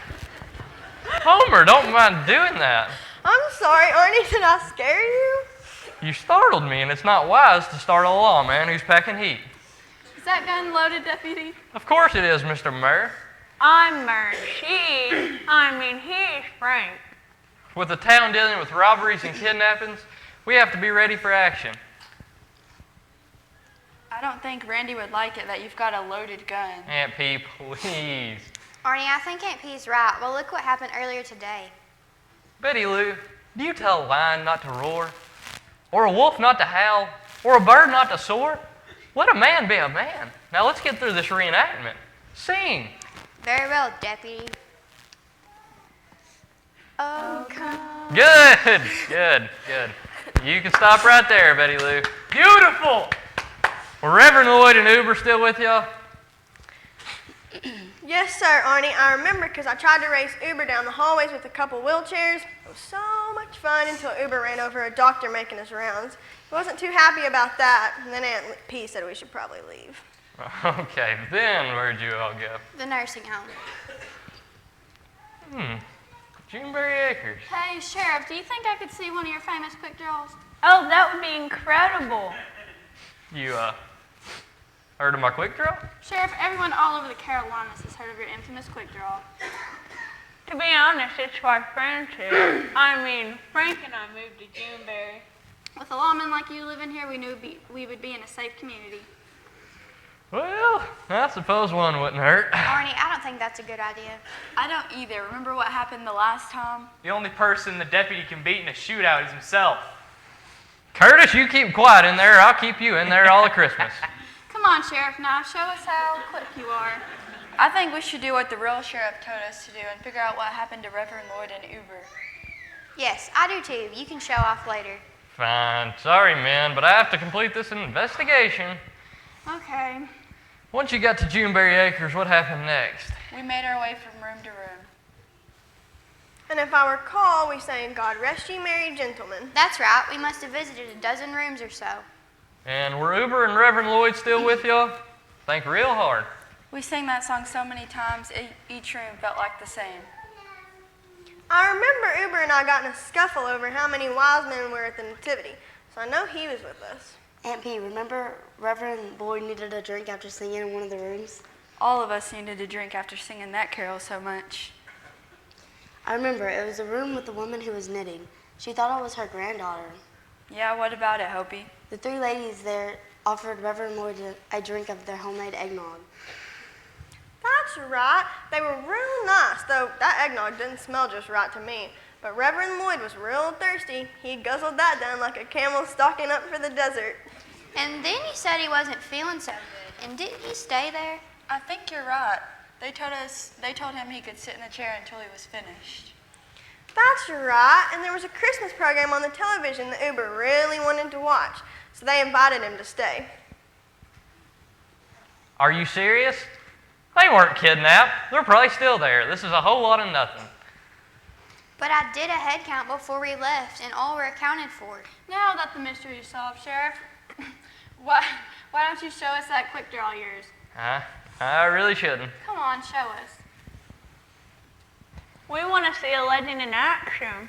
Homer, don't mind doing that. I'm sorry, Arnie. Did I scare you? You startled me, and it's not wise to startle a lawman who's packing heat. Is that gun loaded, Deputy? Of course it is, Mr. Mayor. I'm Mer. He's Frank. With the town dealing with robberies and kidnappings, we have to be ready for action. I don't think Randy would like it that you've got a loaded gun. Aunt P, please. Arnie, I think Aunt P's right. Well, look what happened earlier today. Betty Lou, do you tell a lion not to roar? Or a wolf not to howl? Or a bird not to soar? Let a man be a man. Now let's get through this reenactment. Sing. Very well, Deputy. Oh, come. Good. You can stop right there, Betty Lou. Beautiful. Were Reverend Lloyd and Uber still with y'all? Yes, sir, Arnie. I remember because I tried to race Uber down the hallways with a couple wheelchairs. It was so much fun until Uber ran over a doctor making his rounds. He wasn't too happy about that, and then Aunt P said we should probably leave. Okay, then where'd you all go? The nursing home. Juneberry Acres. Hey, Sheriff, do you think I could see one of your famous quick draws? Oh, that would be incredible. You, heard of my quick draw? Sheriff, everyone all over the Carolinas has heard of your infamous quick draw. To be honest, it's why friends here. Frank and I moved to Juneberry. With a lawman like you living here, we knew we would be in a safe community. Well, I suppose one wouldn't hurt. Arnie, I don't think that's a good idea. I don't either. Remember what happened the last time? The only person the deputy can beat in a shootout is himself. Curtis, you keep quiet in there. I'll keep you in there all of Christmas. Come on, Sheriff, now show us how quick you are. I think we should do what the real sheriff told us to do and figure out what happened to Reverend Lloyd and Uber. Yes, I do too. You can show off later. Fine. Sorry, men, but I have to complete this investigation. Okay. Once you got to Juneberry Acres, what happened next? We made our way from room to room. And if I recall, we sang God Rest Ye Merry Gentlemen. That's right. We must have visited a dozen rooms or so. And were Uber and Reverend Lloyd still with y'all? Think real hard. We sang that song so many times, each room felt like the same. I remember Uber and I got in a scuffle over how many wise men were at the Nativity, so I know he was with us. Aunt P, remember Reverend Lloyd needed a drink after singing in one of the rooms? All of us needed a drink after singing that carol so much. I remember, it was a room with a woman who was knitting. She thought I was her granddaughter. Yeah, what about it, Hopi? The three ladies there offered Reverend Lloyd a drink of their homemade eggnog. That's right. They were real nice, though that eggnog didn't smell just right to me. But Reverend Lloyd was real thirsty. He guzzled that down like a camel stocking up for the desert. And then he said he wasn't feeling so good. And didn't he stay there? I think you're right. They told him he could sit in the chair until he was finished. That's right. And there was a Christmas program on the television that Uber really wanted to watch, so they invited him to stay. Are you serious? They weren't kidnapped. They're probably still there. This is a whole lot of nothing. But I did a head count before we left, and all were accounted for. Now that the mystery is solved, Sheriff, why don't you show us that quick draw of yours? I really shouldn't. Come on, show us. We want to see a legend in action.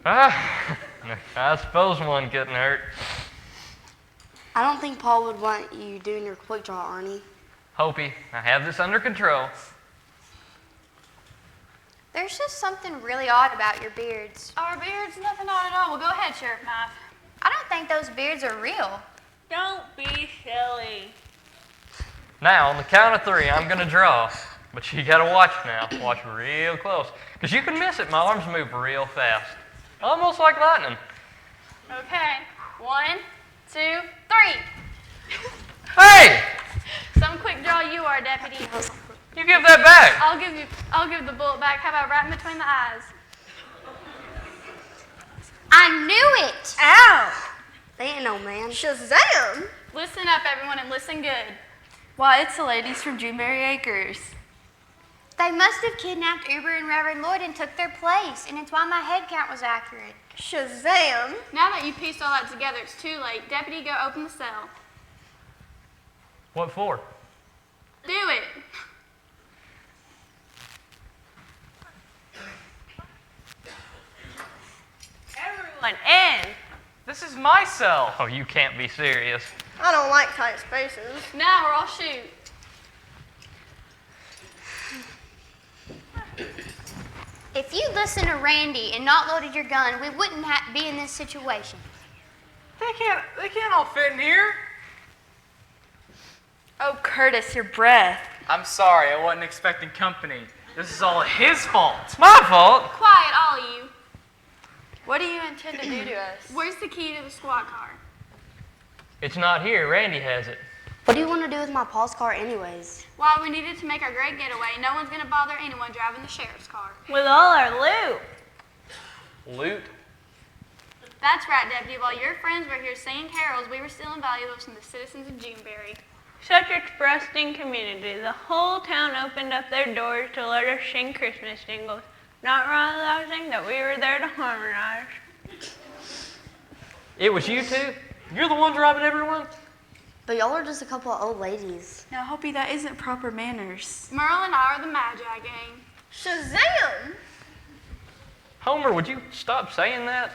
I suppose one couldn't hurt. I don't think Paul would want you doing your quick draw, Arnie. Hopi, I have this under control. There's just something really odd about your beards. Our beards, nothing odd at all. Well, go ahead, Sheriff Knife. I don't think those beards are real. Don't be silly. Now, on the count of three, I'm going to draw. But you got to watch now. Watch real close. Because you can miss it. My arms move real fast. Almost like lightning. Okay. 1, 2, 3. Hey! Some quick draw you are, Deputy. You give that back. I'll give the bullet back. How about right in between the eyes? I knew it! Ow! They ain't no man. Shazam! Listen up, everyone, and listen good. Why, it's the ladies from Juneberry Acres. They must have kidnapped Uber and Reverend Lloyd and took their place, and it's why my head count was accurate. Shazam! Now that you've pieced all that together, it's too late. Deputy, go open the cell. What for? Do it. Everyone in. This is my cell. Oh, you can't be serious. I don't like tight spaces. Now, or I'll shoot. If you'd listened to Randy and not loaded your gun, we wouldn't be in this situation. They can't all fit in here. Oh, Curtis, your breath. I'm sorry, I wasn't expecting company. This is all his fault. My fault. Quiet, all of you. What do you intend to do to us? Where's the key to the squad car? It's not here. Randy has it. What do you want to do with my Paul's car anyways? Well, we needed to make our great getaway. No one's going to bother anyone driving the sheriff's car. With all our loot. Loot? That's right, Deputy. While your friends were here singing carols, we were stealing valuables from the citizens of Juneberry. Such a trusting community. The whole town opened up their doors to let us sing Christmas jingles, not realizing that we were there to harmonize. It was you two? You're the one driving everyone? But y'all are just a couple of old ladies. Now, Hopi, that isn't proper manners. Merle and I are the Magi gang. Shazam! Homer, would you stop saying that?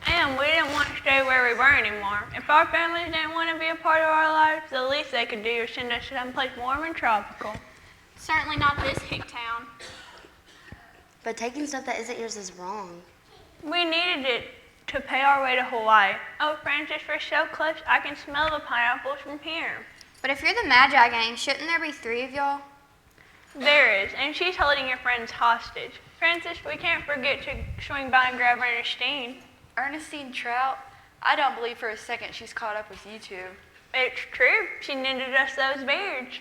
And we didn't want to stay where we were anymore. If our families didn't want to be a part of our lives, the least they could do was send us someplace warm and tropical. Certainly not this hick town. But taking stuff that isn't yours is wrong. We needed it to pay our way to Hawaii. Oh, Francis, we're so close, I can smell the pineapples from here. But if you're the Magi gang, shouldn't there be 3 of y'all? There is, and she's holding your friends hostage. Francis, we can't forget to swing by and grab Ernestine. Ernestine Trout? I don't believe for a second she's caught up with you two. It's true, she knitted us those beards.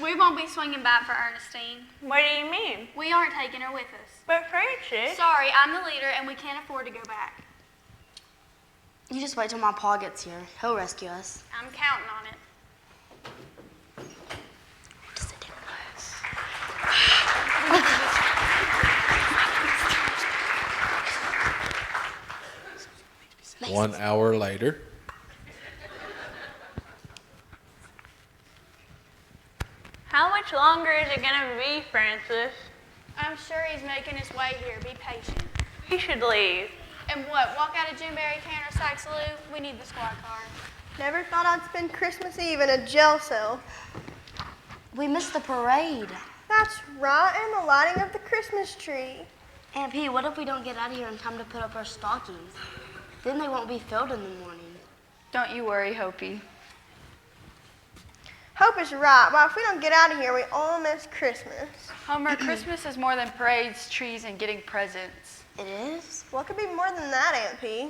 We won't be swinging by for Ernestine. What do you mean? We aren't taking her with us. But Francis... Sorry, I'm the leader and we can't afford to go back. You just wait till my pa gets here. He'll rescue us. I'm counting on it. 1 hour later. How much longer is it gonna be, Francis? I'm sure he's making his way here. Be patient. We should leave. And what, walk out of Jimberry Can or Sykes Lou? We need the squad car. Never thought I'd spend Christmas Eve in a jail cell. We missed the parade. That's right, and the lighting of the Christmas tree. Aunt P, what if we don't get out of here in time to put up our stockings? Then they won't be filled in the morning. Don't you worry, Hopi. Hope is right. Well, if we don't get out of here, we all miss Christmas. Homer, Christmas is more than parades, trees, and getting presents. It is? What could be more than that, Aunt P?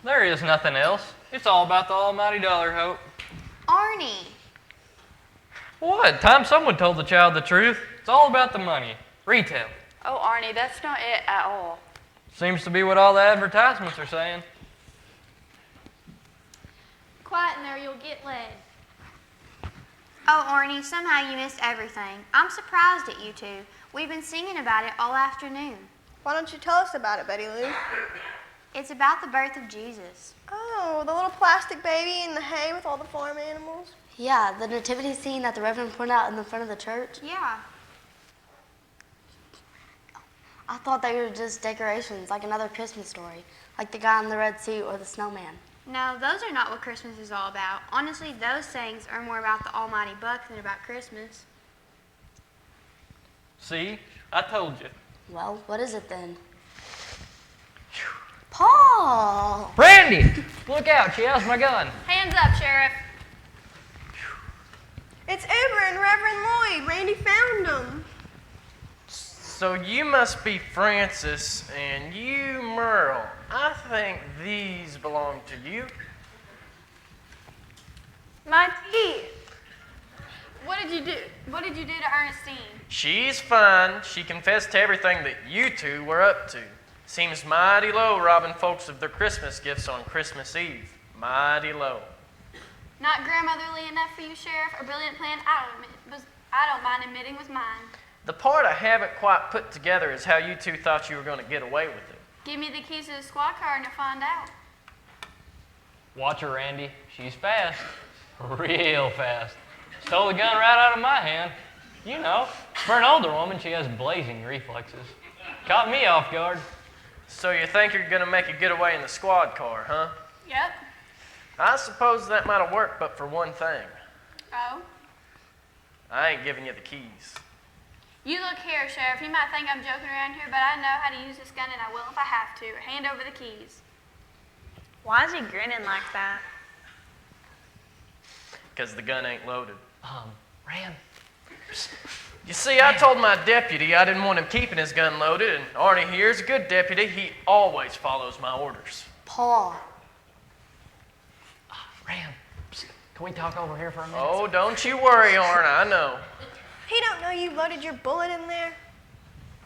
There is nothing else. It's all about the almighty dollar, Hope. Arnie. What? Time someone told the child the truth. It's all about the money. Retail. Oh, Arnie, that's not it at all. Seems to be what all the advertisements are saying. Quiet in there, you'll get lead. Oh, Arnie, somehow you missed everything. I'm surprised at you two. We've been singing about it all afternoon. Why don't you tell us about it, Betty Lou? It's about the birth of Jesus. Oh, the little plastic baby in the hay with all the farm animals? Yeah, the nativity scene that the Reverend pointed out in the front of the church. Yeah. I thought they were just decorations, like another Christmas story, like the guy in the red suit or the snowman. No, those are not what Christmas is all about. Honestly, those sayings are more about the almighty buck than about Christmas. See? I told you. Well, what is it then? Paul! Randy! Look out, she has my gun. Hands up, Sheriff. It's Uber and Reverend Lloyd. Randy found them. So you must be Francis and you Merle. I think these belong to you. My teeth. What did you do? What did you do to Ernestine? She's fine. She confessed to everything that you two were up to. Seems mighty low robbing folks of their Christmas gifts on Christmas Eve. Mighty low. Not grandmotherly enough for you, Sheriff? A brilliant plan? I don't mind admitting was mine. The part I haven't quite put together is how you two thought you were going to get away with it. Give me the keys to the squad car and you'll find out. Watch her, Randy. She's fast. Real fast. Stole the gun right out of my hand. You know, for an older woman, she has blazing reflexes. Caught me off guard. So you think you're going to make a getaway in the squad car, huh? Yep. I suppose that might have worked, but for one thing. Oh? I ain't giving you the keys. You look here, Sheriff. You might think I'm joking around here, but I know how to use this gun and I will if I have to. Hand over the keys. Why is he grinning like that? Because the gun ain't loaded. Ran. You see, I told my deputy I didn't want him keeping his gun loaded, and Arnie here's a good deputy. He always follows my orders. Paul. Ran. Can we talk over here for a minute? Oh, don't you worry, Arnie. I know. He don't know you loaded your bullet in there.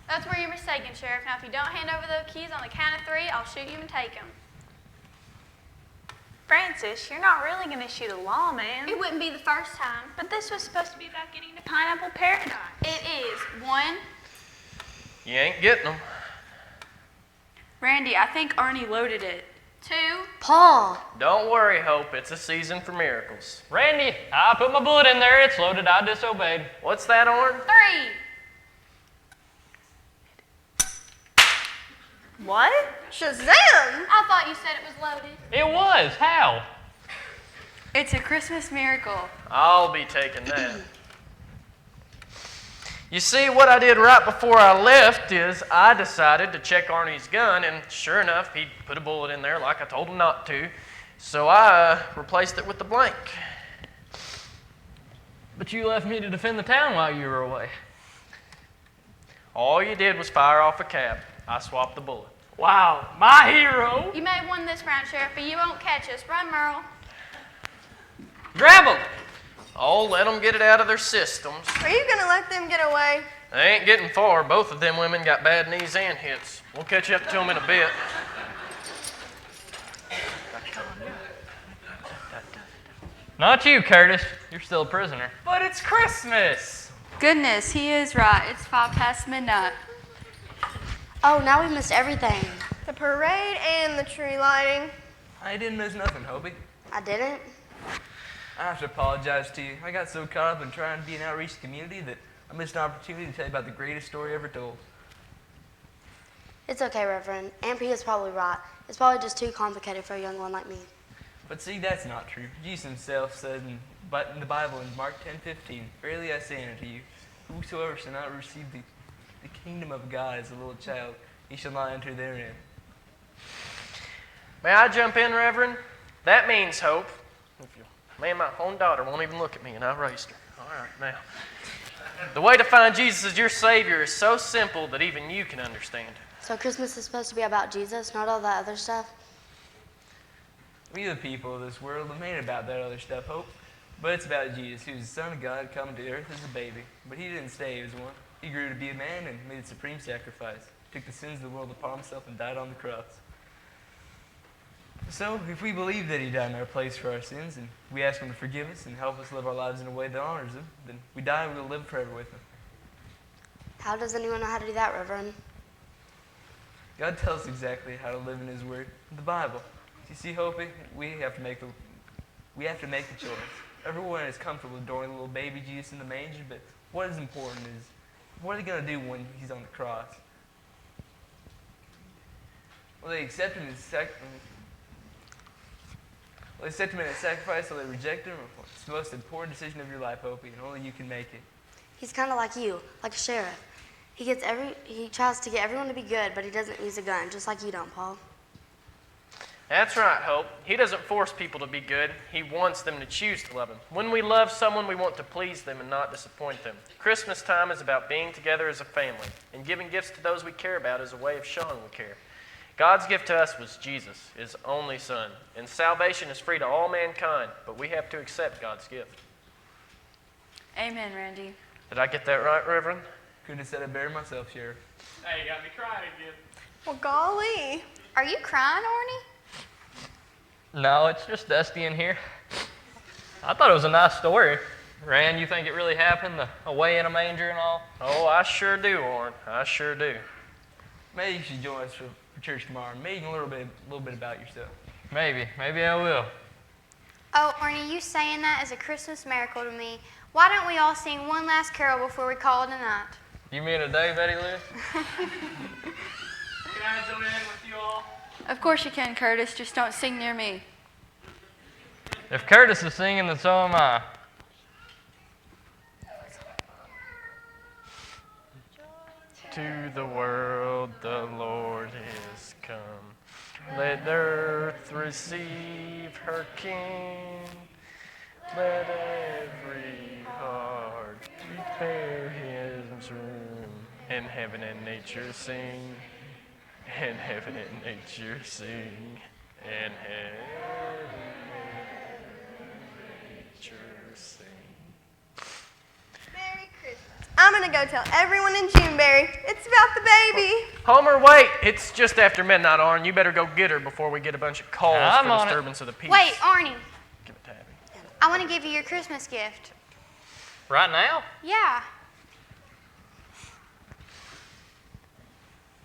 That's where you're mistaken, Sheriff. Now, if you don't hand over the keys on the count of 3, I'll shoot you and take them. Francis, you're not really going to shoot a lawman. It wouldn't be the first time. But this was supposed to be about getting to Pineapple Paradise. It is. 1. You ain't getting them. Randy, I think Arnie loaded it. 2. Paul! Don't worry, Hope. It's a season for miracles. Randy, I put my bullet in there. It's loaded. I disobeyed. What's that, Arn? 3. What? Shazam! I thought you said it was loaded. It was. How? It's a Christmas miracle. I'll be taking that. You see, what I did right before I left is I decided to check Arnie's gun, and sure enough, he put a bullet in there like I told him not to. So I replaced it with the blank. But you left me to defend the town while you were away. All you did was fire off a cap. I swapped the bullet. Wow, my hero. You may have won this round, Sheriff, but you won't catch us. Run, Merle. Grab him! Oh, let them get it out of their systems. Are you going to let them get away? They ain't getting far. Both of them women got bad knees and hits. We'll catch up to them in a bit. Not you, Curtis. You're still a prisoner. But it's Christmas. Goodness, he is right. It's 5 past midnight. Oh, now we missed everything. The parade and the tree lighting. I didn't miss nothing, Hobie. I didn't. I have to apologize to you. I got so caught up in trying to be an outreach community that I missed an opportunity to tell you about the greatest story ever told. It's okay, Reverend. Aunt P is probably right. It's probably just too complicated for a young one like me. But see, that's not true. Jesus himself said in the Bible in Mark 10:15, "Verily I say unto you, whosoever shall not receive the kingdom of God as a little child, he shall not enter therein." May I jump in, Reverend? That means hope. Man, my own daughter won't even look at me, and I raised her. All right, now. The way to find Jesus as your Savior is so simple that even you can understand. So Christmas is supposed to be about Jesus, not all that other stuff? We, the people of this world, have made about that other stuff, Hope. But it's about Jesus, who's the Son of God, coming to earth as a baby. But he didn't stay as one. He grew to be a man and made a supreme sacrifice. He took the sins of the world upon himself and died on the cross. So, if we believe that he died in our place for our sins, and we ask him to forgive us and help us live our lives in a way that honors him, then we die and we'll live forever with him. How does anyone know how to do that, Reverend? God tells us exactly how to live in his word, the Bible. You see, Hopi, we have to make the choice. Everyone is comfortable adoring the little baby Jesus in the manger, but what is important is, what are they going to do when he's on the cross? Will they accept him as sacrifice, or they reject him? It's the most important decision of your life, Hopi, and only you can make it. He's kind of like you, like a sheriff. He tries to get everyone to be good, but he doesn't use a gun, just like you don't, Paul. That's right, Hope. He doesn't force people to be good. He wants them to choose to love him. When we love someone, we want to please them and not disappoint them. Christmas time is about being together as a family, and giving gifts to those we care about is a way of showing we care. God's gift to us was Jesus, his only Son, and salvation is free to all mankind, but we have to accept God's gift. Amen, Randy. Did I get that right, Reverend? Couldn't have said it better myself, Sheriff. Hey, you got me crying again. Well, golly. Are you crying, Arnie? No, it's just dusty in here. I thought it was a nice story. Rand, you think it really happened, the away in a manger and all? Oh, I sure do, Orrin. I sure do. Maybe you should join us for church tomorrow. Maybe a little bit about yourself. Maybe I will. Oh, Arnie, you saying that is a Christmas miracle to me. Why don't we all sing one last carol before we call it a night? You mean a day, Betty Lou? Can I join in with you all? Of course you can, Curtis. Just don't sing near me. If Curtis is singing, then so am I. To the world the Lord is come. Let earth receive her King. Let every heart prepare his room. And heaven and nature sing. And heaven and nature sing. And heaven and nature sing. Merry Christmas. I'm going to go tell everyone in Juneberry it's about the baby. Homer, wait. It's just after midnight, Arn. You better go get her before we get a bunch of calls I'm for on it. disturbance of the peace. Wait, Arnie, Give it to Abby. I want to give you your Christmas gift. Right now? Yeah.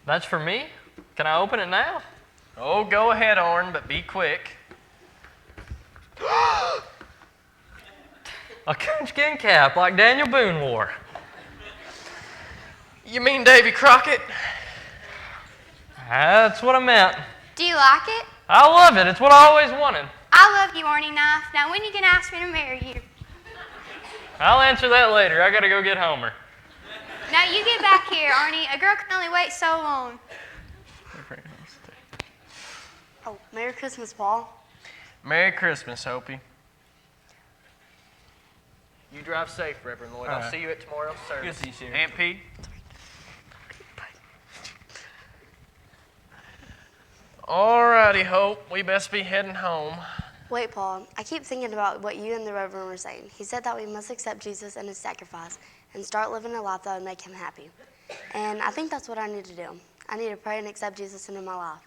That's for me? Can I open it now? Oh, go ahead, Arn, but be quick. A coonskin cap like Daniel Boone wore. You mean Davy Crockett? That's what I meant. Do you like it? I love it. It's what I always wanted. I love you, Arnie Knife. Now, when you can ask me to marry you? I'll answer that later. I gotta go get Homer. Now, you get back here, Arnie. A girl can only wait so long. Oh, Merry Christmas, Paul. Merry Christmas, Hopi. You drive safe, Reverend Lloyd. I'll see you at tomorrow's service. Good to see you, Sheriff. Aunt Pete. Alrighty, Hope. We best be heading home. Wait, Paul. I keep thinking about what you and the Reverend were saying. He said that we must accept Jesus and his sacrifice and start living a life that would make him happy. And I think that's what I need to do. I need to pray and accept Jesus into my life.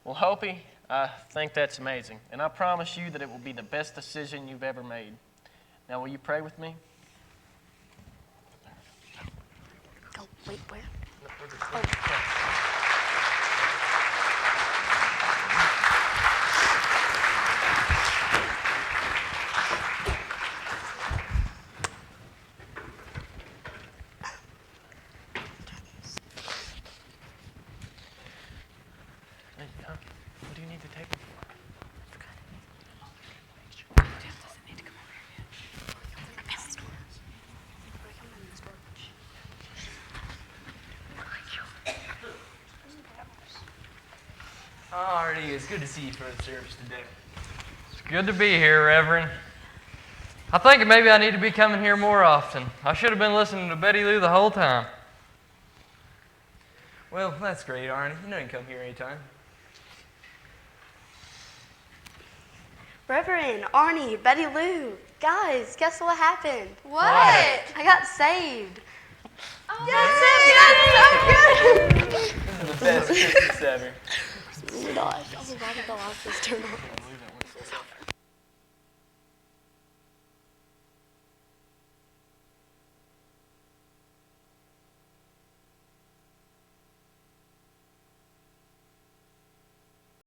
Well, Hopi, I think that's amazing. And I promise you that it will be the best decision you've ever made. Now, will you pray with me? Oh, wait, where? Arnie, it's good to see you for the service today. It's good to be here, Reverend. I think maybe I need to be coming here more often. I should have been listening to Betty Lou the whole time. Well, that's great, Arnie. You know you can come here anytime. Reverend, Arnie, Betty Lou, guys, guess what happened? What? I got saved. Oh, This is the best Christmas ever. Oh my gosh, I forgot the last turn on.